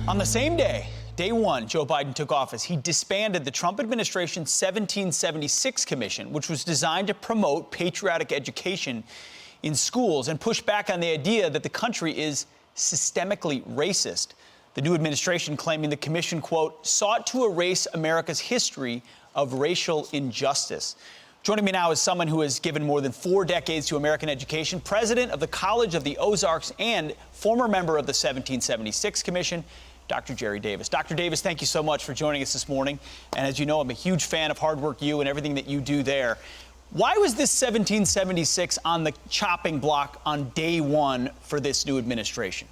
On the same day, day one, Joe Biden took office, he disbanded the Trump administration's 1776 commission, which was designed to promote patriotic education in schools and push back on the idea that the country is systemically racist. The new administration claiming the commission, quote, sought to erase America's history of racial injustice. Joining me now is someone who has given more than 4 decades to American education, president of the College of the Ozarks and former member of the 1776 Commission, Dr. Jerry Davis. Dr. Davis, thank you so much for joining us this morning. And as you know, I'm a huge fan of Hard Work U and everything that you do there. Why was this 1776 on the chopping block on day one for this new administration?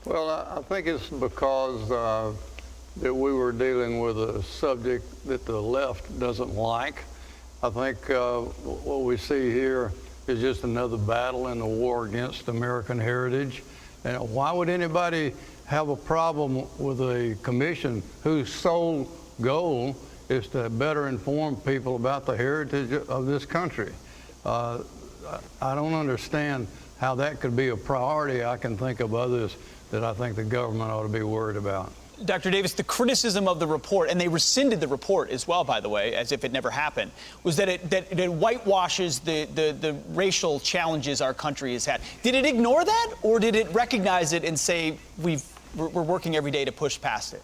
Well, I think it's because that we were dealing with a subject that the left doesn't like. I think what we see here is just another battle in the war against American heritage. And why would anybody have a problem with a commission whose sole goal is to better inform people about the heritage of this country? I don't understand how that could be a priority. I can think of others that I think the government ought to be worried about. Dr. Davis, the criticism of the report, and they rescinded the report as well, by the way, as if it never happened, was that it whitewashes the racial challenges our country has had. Did it ignore that, or did it recognize it and say we're working every day to push past it?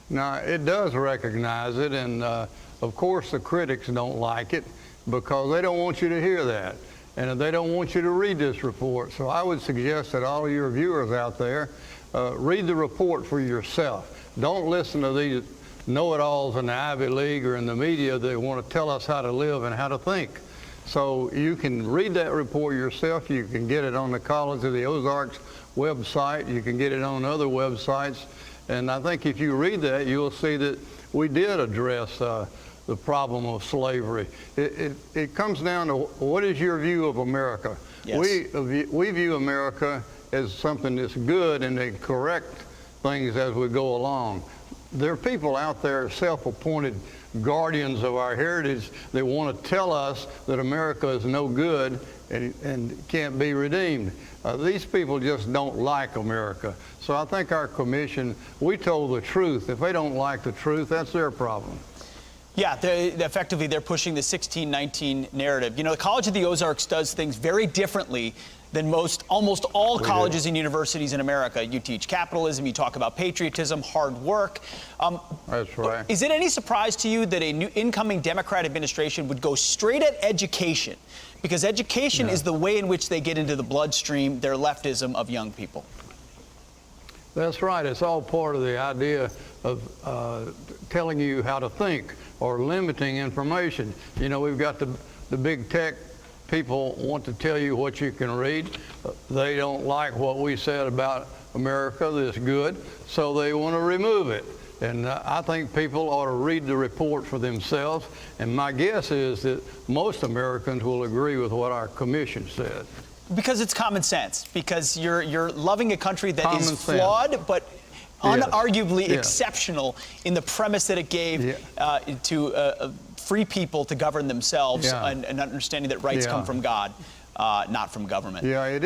No, it does recognize it, and of course the critics don't like it because they don't want you to hear that, and they don't want you to read this report. So I would suggest that all of your viewers out there read the report for yourself. Don't listen to these know-it-alls in the Ivy League or in the media that want to tell us how to live and how to think. So you can read that report yourself. You can get it on the College of the Ozarks website. You can get it on other websites. And I think if you read that, you'll see that we did address the problem of slavery. It comes down to what is your view of America? Yes. We view America as something that's good, and they correct things as we go along. There are people out there, self-appointed guardians of our heritage, that want to tell us that America is no good and can't be redeemed. These people just don't like America. So I think our commission, we told the truth. If they don't like the truth, that's their problem. Yeah, effectively they're pushing the 1619 narrative. You know, the College of the Ozarks does things very differently than almost all colleges and universities in America. You teach capitalism, you talk about patriotism, hard work. That's right. Is it any surprise to you that a new incoming Democrat administration would go straight at education? Because education is the way in which they get into the bloodstream, their leftism of young people. That's right. It's all part of the idea of telling you how to think or limiting information. You know, we've got the big tech people want to tell you what you can read. They don't like what we said about America that's good, so they want to remove it. And I think people ought to read the report for themselves. And my guess is that most Americans will agree with what our commission said. Because it's common sense. Because you're loving a country that is flawed, but unarguably exceptional in the premise that it gave to free people to govern themselves and understanding that rights come from God, not from government. Yeah, it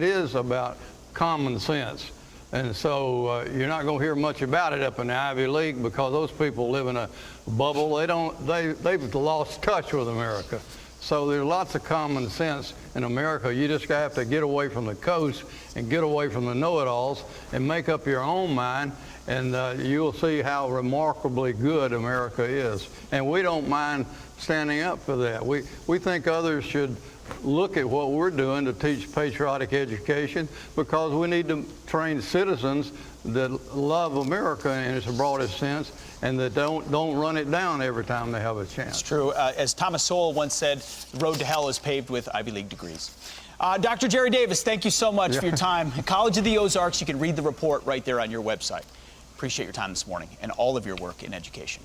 is about common sense. And so you're not going to hear much about it up in the Ivy League because those people live in a bubble. They've lost touch with America. So there's lots of common sense in America. You just have to get away from the coast and get away from the know-it-alls and make up your own mind, and you'll see how remarkably good America is. And we don't mind standing up for that. We think others should look at what we're doing to teach patriotic education because we need to train citizens that love America in its broadest sense and that don't run it down every time they have a chance. It's true. As Thomas Sowell once said, the road to hell is paved with Ivy League degrees. Dr. Jerry Davis, thank you so much for your time. College of the Ozarks, you can read the report right there on your website. Appreciate your time this morning and all of your work in education.